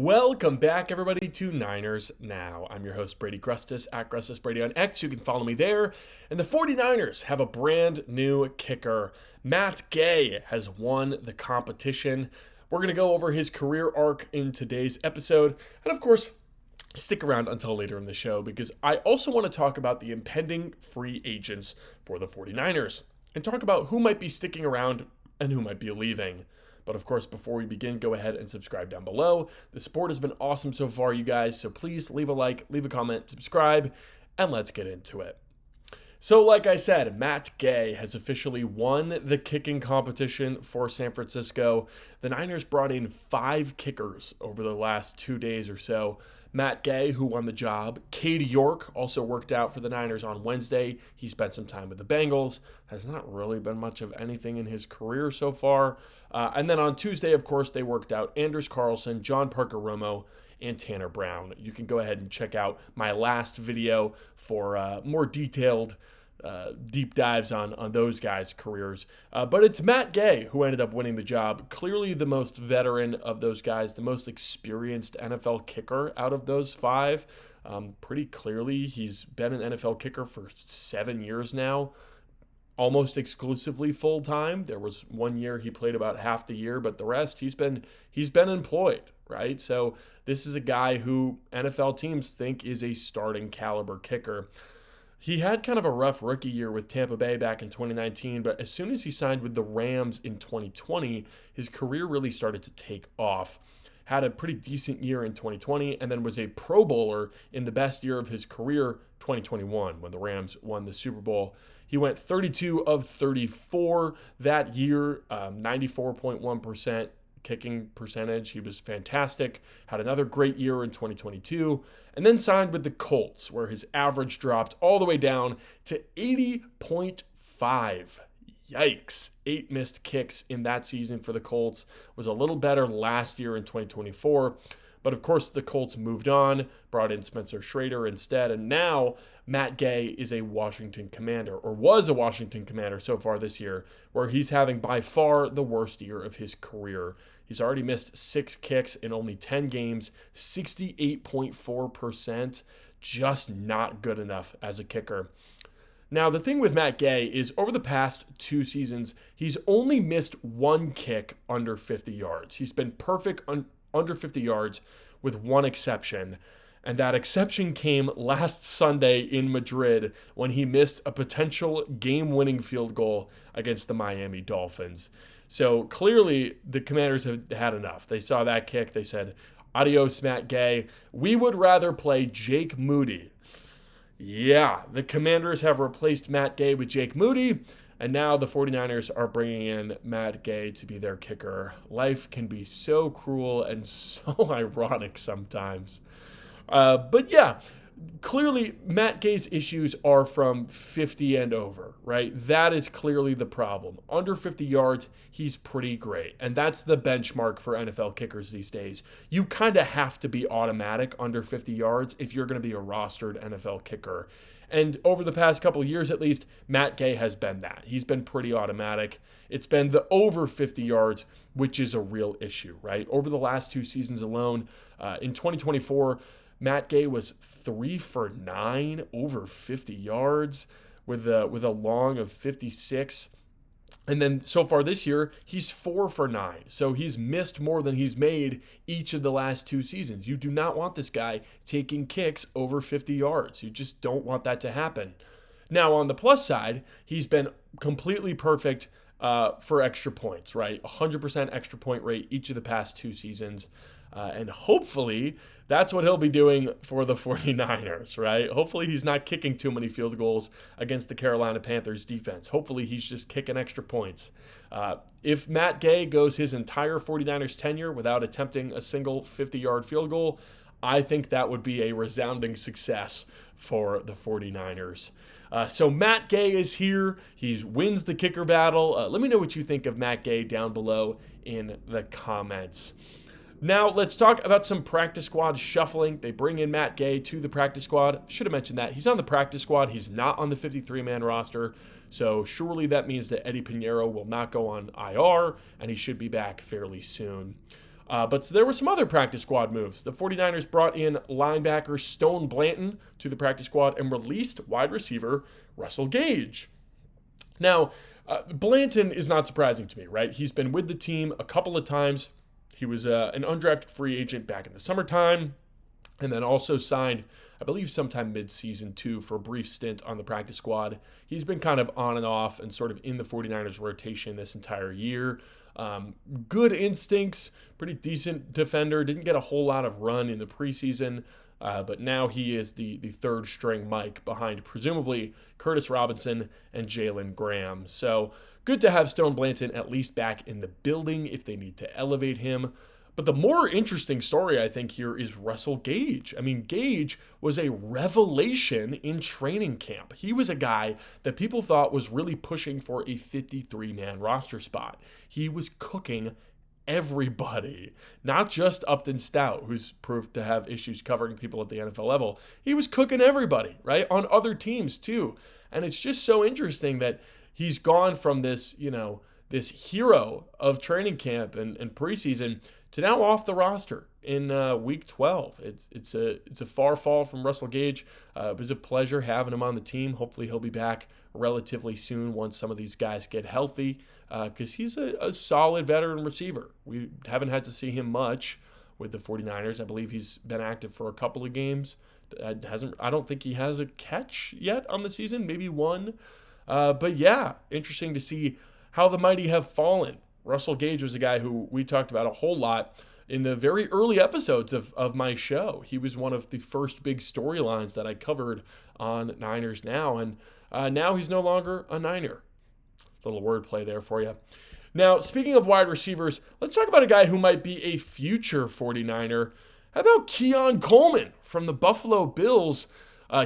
Welcome back, everybody, to Niners Now. I'm your host, Brady Grustas, at Grustas Brady on X. You can follow me there. And the 49ers have a brand new kicker. Matt Gay has won the competition. We're going to go over his career arc in today's episode. And of course, stick around until later in the show because I also want to talk about the impending free agents for the 49ers and talk about who might be sticking around and who might be leaving. But of course, before we begin, go ahead and subscribe down below. The support has been awesome so far, you guys. So please leave a like, leave a comment, subscribe, and let's get into it. So like I said, Matt Gay has officially won the kicking competition for San Francisco. The Niners brought in 5 kickers over the last 2 days or so. Matt Gay, who won the job. Cade York also worked out for the Niners on Wednesday. He spent some time with the Bengals. Has not really been much of anything in his career so far. And then on Tuesday, of course, they worked out Anders Carlson, John Parker Romo, and Tanner Brown. You can go ahead and check out my last video for more detailed deep dives on those guys' careers. But it's Matt Gay who ended up winning the job. Clearly the most veteran of those guys, the most experienced NFL kicker out of those 5. Pretty clearly, he's been an NFL kicker for 7 years now, almost exclusively full-time. There was 1 year he played about half the year, but the rest he's been employed, right? So this is a guy who NFL teams think is a starting caliber kicker. He had kind of a rough rookie year with Tampa Bay back in 2019, but as soon as he signed with the Rams in 2020, his career really started to take off. Had a pretty decent year in 2020, and then was a Pro Bowler in the best year of his career, 2021, when the Rams won the Super Bowl. He went 32 of 34 that year, 94.1% kicking percentage. He was fantastic. Had another great year in 2022, and then signed with the Colts, where his average dropped all the way down to 80.5. Yikes. 8 missed kicks in that season for the Colts. Was a little better last year in 2024. But of course, the Colts moved on, brought in Spencer Schrader instead, and now Matt Gay is a Washington Commander, or was a Washington Commander so far this year, where he's having by far the worst year of his career. He's already missed 6 kicks in only 10 games, 68.4%, just not good enough as a kicker. Now, the thing with Matt Gay is over the past 2 seasons, he's only missed 1 kick under 50 yards. He's been perfect under 50 yards with one exception, and that exception came last Sunday in Madrid when he missed a potential game-winning field goal against the Miami Dolphins. So clearly the Commanders have had enough. They saw that kick. They said, adios, Matt Gay. We would rather play Jake Moody. Yeah, the Commanders have replaced Matt Gay with Jake Moody, and now the 49ers are bringing in Matt Gay to be their kicker. Life can be so cruel and so ironic sometimes. But yeah, clearly Matt Gay's issues are from 50 and over, right? That is clearly the problem. Under 50 yards, he's pretty great. And that's the benchmark for NFL kickers these days. You kind of have to be automatic under 50 yards if you're going to be a rostered NFL kicker. And over the past couple of years, at least, Matt Gay has been that. He's been pretty automatic. It's been the over 50 yards, which is a real issue, right? Over the last 2 seasons alone, in 2024, Matt Gay was 3 for 9 over 50 yards with a long of 56. And then so far this year, he's 4 for 9. So he's missed more than he's made each of the last 2 seasons. You do not want this guy taking kicks over 50 yards. You just don't want that to happen. Now, on the plus side, he's been completely perfect for extra points, right? 100% extra point rate each of the past 2 seasons. And hopefully that's what he'll be doing for the 49ers, right? Hopefully he's not kicking too many field goals against the Carolina Panthers defense. Hopefully he's just kicking extra points. If Matt Gay goes his entire 49ers tenure without attempting a single 50-yard field goal, I think that would be a resounding success for the 49ers. So Matt Gay is here. He wins the kicker battle. Let me know what you think of Matt Gay down below in the comments. Now, let's talk about some practice squad shuffling. They bring in Matt Gay to the practice squad. Should have mentioned that. He's on the practice squad. He's not on the 53-man roster. So surely that means that Eddie Pinheiro will not go on IR, and he should be back fairly soon. But there were some other practice squad moves. The 49ers brought in linebacker Stone Blanton to the practice squad and released wide receiver Russell Gage. Now, Blanton is not surprising to me, right? He's been with the team a couple of times. He was an undrafted free agent back in the summertime, and then also signed, I believe, sometime mid-season too, for a brief stint on the practice squad. He's been kind of on and off and sort of in the 49ers rotation this entire year. Good instincts, pretty decent defender, didn't get a whole lot of run in the preseason, but now he is the third string Mike behind presumably Curtis Robinson and Jalen Graham. So good to have Stone Blanton at least back in the building if they need to elevate him. But the more interesting story, I think, here is Russell Gage. I mean, Gage was a revelation in training camp. He was a guy that people thought was really pushing for a 53-man roster spot. He was cooking everybody, not just Upton Stout, who's proved to have issues covering people at the NFL level. He was cooking everybody, right, on other teams too. And it's just so interesting that he's gone from this, this hero of training camp and preseason to now off the roster in week 12. It's a far fall from Russell Gage. It was a pleasure having him on the team. Hopefully he'll be back relatively soon once some of these guys get healthy, because he's a solid veteran receiver. We haven't had to see him much with the 49ers. I believe he's been active for a couple of games. I don't think he has a catch yet on the season, maybe one. But yeah, interesting to see how the mighty have fallen. Russell Gage was a guy who we talked about a whole lot in the very early episodes of my show. He was one of the first big storylines that I covered on Niners Now, and now he's no longer a Niner. Little wordplay there for you. Now, speaking of wide receivers, let's talk about a guy who might be a future 49er. How about Keon Coleman from the Buffalo Bills?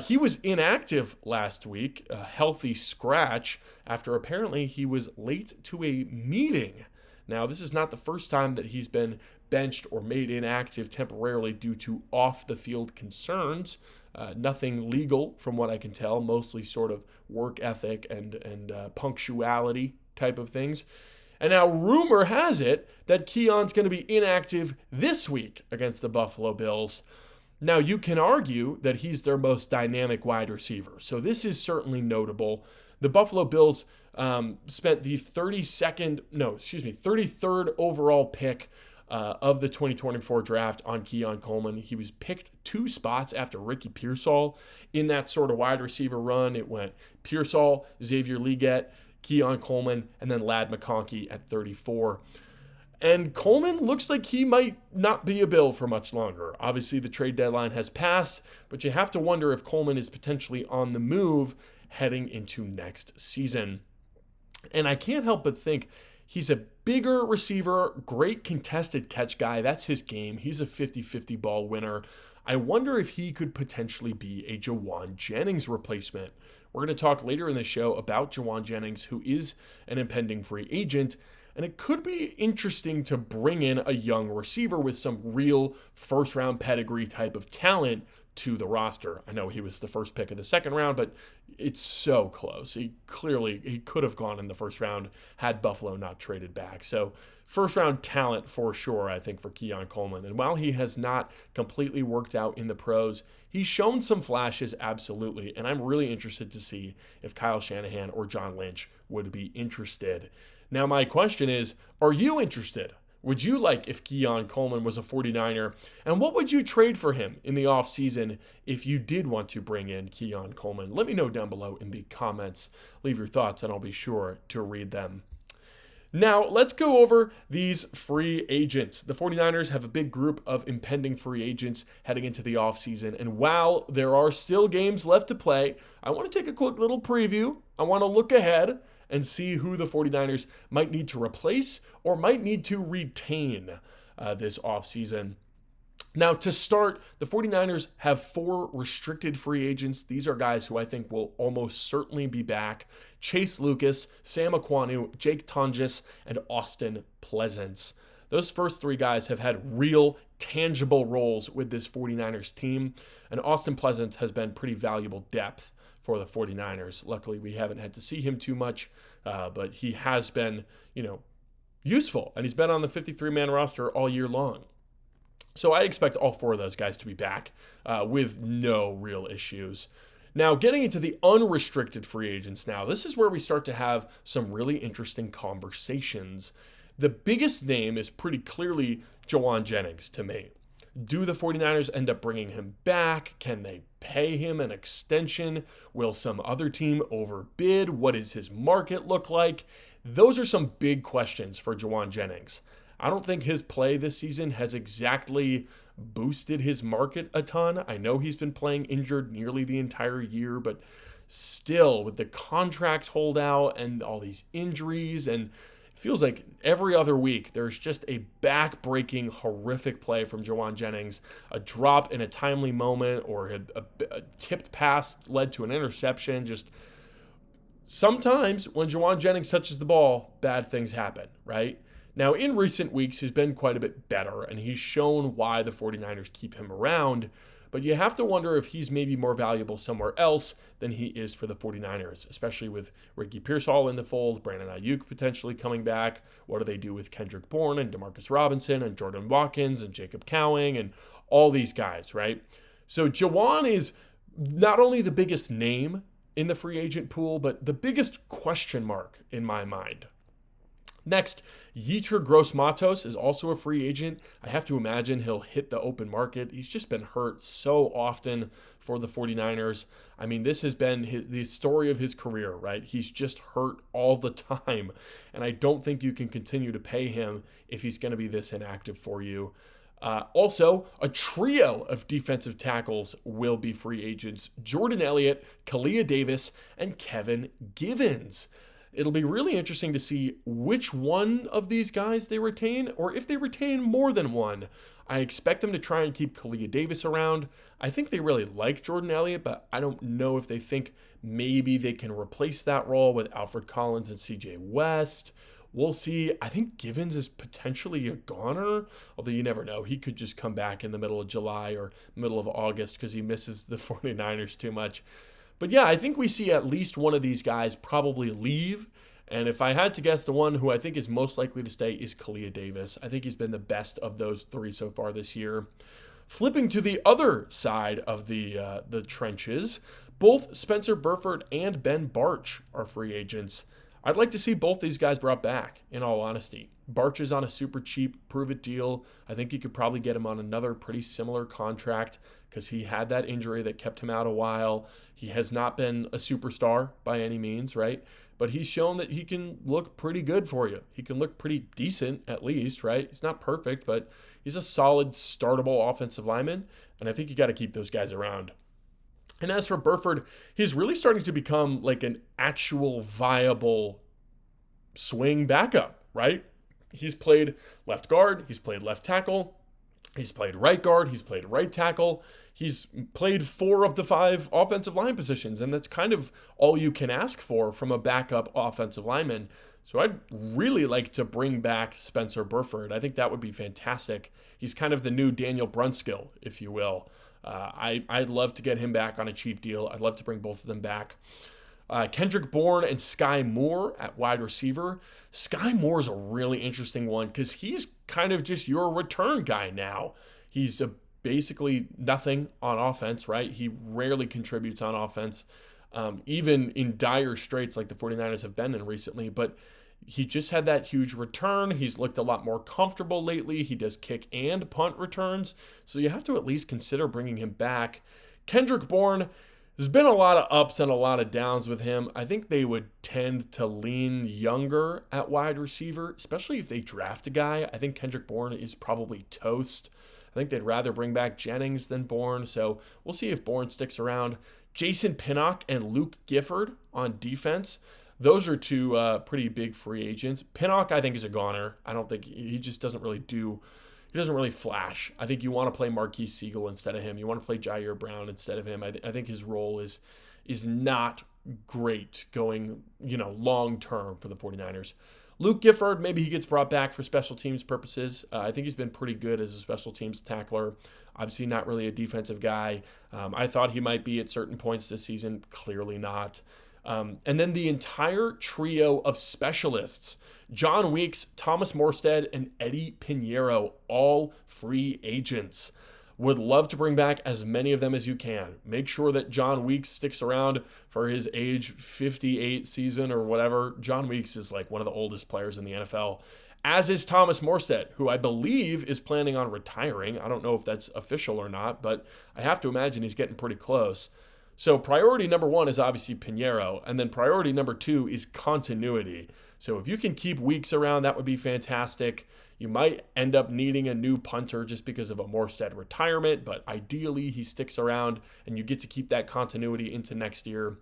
He was inactive last week, a healthy scratch, after apparently he was late to a meeting. Now, this is not the first time that he's been benched or made inactive temporarily due to off-the-field concerns. Nothing legal from what I can tell, mostly sort of work ethic and punctuality type of things. And now rumor has it that Keon's going to be inactive this week against the Buffalo Bills. Now, you can argue that he's their most dynamic wide receiver, so this is certainly notable. The Buffalo Bills spent the 33rd overall pick of the 2024 draft on Keon Coleman. He was picked 2 spots after Ricky Pearsall in that sort of wide receiver run. It went Pearsall, Xavier Legette, Keon Coleman, and then Ladd McConkey at 34. And Coleman looks like he might not be a Bill for much longer. Obviously, the trade deadline has passed, but you have to wonder if Coleman is potentially on the move heading into next season. And I can't help but think he's a bigger receiver, great contested catch guy. That's his game. He's a 50-50 ball winner. I wonder if he could potentially be a Jawan Jennings replacement. We're going to talk later in the show about Jawan Jennings, who is an impending free agent. And it could be interesting to bring in a young receiver with some real first-round pedigree type of talent to the roster. I know he was the first pick of the second round, but it's so close. He could have gone in the first round had Buffalo not traded back. So first-round talent for sure, I think, for Keon Coleman. And while he has not completely worked out in the pros, he's shown some flashes, absolutely. And I'm really interested to see if Kyle Shanahan or John Lynch would be interested. Now, my question is, are you interested? Would you like if Keon Coleman was a 49er? And what would you trade for him in the offseason if you did want to bring in Keon Coleman? Let me know down below in the comments. Leave your thoughts, and I'll be sure to read them. Now, let's go over these free agents. The 49ers have a big group of impending free agents heading into the offseason. And while there are still games left to play, I want to take a quick little preview. I want to look ahead and see who the 49ers might need to replace or might need to retain this offseason. Now, to start, the 49ers have 4 restricted free agents. These are guys who I think will almost certainly be back. Chase Lucas, Sam Aquanu, Jake Tonjes, and Austin Pleasance. Those first 3 guys have had real, tangible roles with this 49ers team, and Austin Pleasance has been pretty valuable depth for the 49ers. Luckily, we haven't had to see him too much, but he has been, useful, and he's been on the 53-man roster all year long. So I expect all four of those guys to be back with no real issues. Now, getting into the unrestricted free agents now, this is where we start to have some really interesting conversations. The biggest name is pretty clearly Jauan Jennings to me. Do the 49ers end up bringing him back? Can they pay him an extension? Will some other team overbid? What does his market look like? Those are some big questions for Jauan Jennings. I don't think his play this season has exactly boosted his market a ton. I know he's been playing injured nearly the entire year, but still, with the contract holdout and all these injuries, and it feels like every other week there's just a back-breaking, horrific play from Jauan Jennings, a drop in a timely moment, or a tipped pass led to an interception. Just sometimes when Jauan Jennings touches the ball, bad things happen, right? Now, in recent weeks, he's been quite a bit better, and he's shown why the 49ers keep him around, but you have to wonder if he's maybe more valuable somewhere else than he is for the 49ers, especially with Ricky Pearsall in the fold, Brandon Ayuk potentially coming back. What do they do with Kendrick Bourne and Demarcus Robinson and Jordan Watkins and Jacob Cowing and all these guys, right? So Jauan is not only the biggest name in the free agent pool, but the biggest question mark in my mind. Next, Yetur Gross-Matos is also a free agent. I have to imagine he'll hit the open market. He's just been hurt so often for the 49ers. I mean, this has been the story of his career, right? He's just hurt all the time, and I don't think you can continue to pay him if he's going to be this inactive for you. Also, a trio of defensive tackles will be free agents: Jordan Elliott, Kalia Davis, and Kevin Givens. It'll be really interesting to see which one of these guys they retain, or if they retain more than one. I expect them to try and keep Kalia Davis around. I think they really like Jordan Elliott, but I don't know if they think maybe they can replace that role with Alfred Collins and CJ West. We'll see. I think Givens is potentially a goner, although you never know. He could just come back in the middle of July or middle of August because he misses the 49ers too much. But yeah, I think we see at least one of these guys probably leave. And if I had to guess, the one who I think is most likely to stay is Kalia Davis. I think he's been the best of those three so far this year. Flipping to the other side of the trenches, both Spencer Burford and Ben Bartch are free agents. I'd like to see both these guys brought back, in all honesty. Bartch is on a super cheap prove-it deal. I think you could probably get him on another pretty similar contract because he had that injury that kept him out a while. He has not been a superstar by any means, right? But he's shown that he can look pretty good for you. He can look pretty decent, at least, right? He's not perfect, but he's a solid, startable offensive lineman, and I think you got to keep those guys around. And as for Burford, he's really starting to become like an actual viable swing backup, right? He's played left guard, he's played left tackle, he's played right guard, he's played right tackle. He's played 4 of the 5 offensive line positions, and that's kind of all you can ask for from a backup offensive lineman. So I'd really like to bring back Spencer Burford. I think that would be fantastic. He's kind of the new Daniel Brunskill, if you will. I'd love to get him back on a cheap deal. I'd love to bring both of them back. Kendrick Bourne and Sky Moore at wide receiver. Sky Moore is a really interesting one because he's kind of just your return guy now. He's basically nothing on offense, right? He rarely contributes on offense, even in dire straits like the 49ers have been in recently, but he just had that huge return. He's looked a lot more comfortable lately. He does kick and punt returns, so you have to at least consider bringing him back. Kendrick Bourne, there's been a lot of ups and a lot of downs with him. I think they would tend to lean younger at wide receiver, especially if they draft a guy. I think Kendrick Bourne is probably toast. I think they'd rather bring back Jennings than Bourne, so we'll see if Bourne sticks around. Jason Pinnock and Luke Gifford on defense. Those are two pretty big free agents. Pinnock, I think, is a goner. I don't think he just doesn't really flash. I think you want to play Marquise Siegel instead of him. You want to play Jair Brown instead of him. I think his role is not great going, long term for the 49ers. Luke Gifford, maybe he gets brought back for special teams purposes. I think he's been pretty good as a special teams tackler. Obviously not really a defensive guy. I thought he might be at certain points this season. Clearly not. And then the entire trio of specialists, John Weeks, Thomas Morstead, and Eddie Pinheiro, all free agents. Would love to bring back as many of them as you can. Make sure that John Weeks sticks around for his age 58 season or whatever. John Weeks is like one of the oldest players in the NFL, as is Thomas Morstead, who I believe is planning on retiring. I don't know if that's official or not, but I have to imagine he's getting pretty close. So priority number one is obviously Pinheiro, and then priority number two is continuity. So if you can keep Weeks around, that would be fantastic. You might end up needing a new punter just because of a Morstead retirement, but ideally he sticks around and you get to keep that continuity into next year.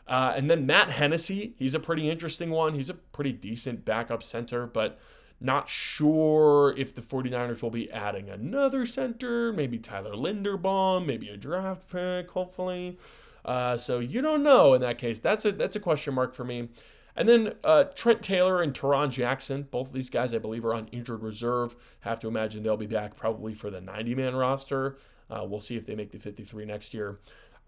And then Matt Hennessy, he's a pretty interesting one. He's a pretty decent backup center, but not sure if the 49ers will be adding another center, maybe Tyler Linderbaum, maybe a draft pick, hopefully. So you don't know in that case. That's a question mark for me. And then Trent Taylor and Teron Jackson, both of these guys I believe are on injured reserve. Have to imagine they'll be back probably for the 90-man roster. We'll see if they make the 53 next year.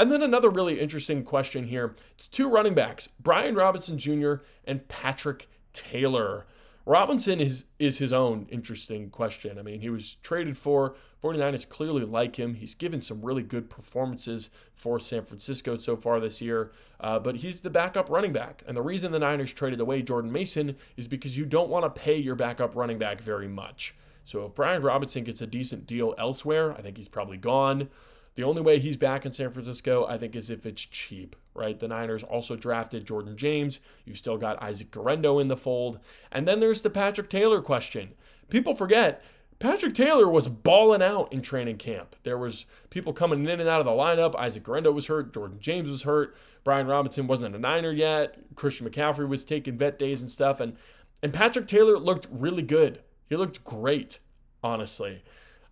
And then another really interesting question here. It's two running backs, Brian Robinson Jr. and Patrick Taylor. Robinson is his own interesting question. I mean, he was traded for. 49ers clearly like him. He's given some really good performances for San Francisco so far this year, but he's the backup running back. And the reason the Niners traded away Jordan Mason is because you don't want to pay your backup running back very much. So if Brian Robinson gets a decent deal elsewhere, I think he's probably gone. The only way he's back in San Francisco, I think, is if it's cheap, right? The Niners also drafted Jordan James. You've still got Isaac Guerendo in the fold. And then there's the Patrick Taylor question. People forget, Patrick Taylor was balling out in training camp. There was people coming in and out of the lineup. Isaac Guerendo was hurt. Jordan James was hurt. Brian Robinson wasn't a Niner yet. Christian McCaffrey was taking vet days and stuff. And Patrick Taylor looked really good. He looked great, honestly.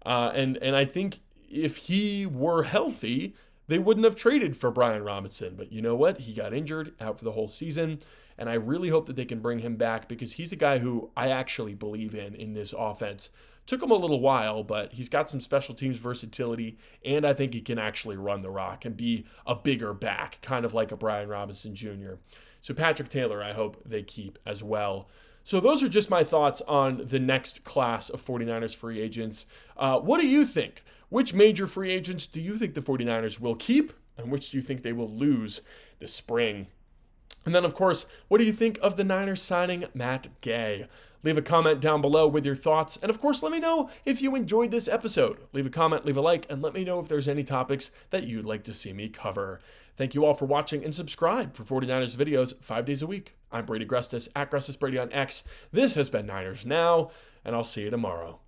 And I think if he were healthy, they wouldn't have traded for Brian Robinson. But you know what? He got injured, out for the whole season. And I really hope that they can bring him back because he's a guy who I actually believe in this offense. Took him a little while, but he's got some special teams versatility, and I think he can actually run the rock and be a bigger back, kind of like a Brian Robinson Jr. So Patrick Taylor, I hope they keep as well. So those are just my thoughts on the next class of 49ers free agents. What do you think? Which major free agents do you think the 49ers will keep, and which do you think they will lose this spring? And then, of course, what do you think of the Niners signing Matt Gay? Leave a comment down below with your thoughts. And, of course, let me know if you enjoyed this episode. Leave a comment, leave a like, and let me know if there's any topics that you'd like to see me cover. Thank you all for watching, and subscribe for 49ers videos 5 days a week. I'm Brady Grustas, at GrustasBrady on X. This has been Niners Now, and I'll see you tomorrow.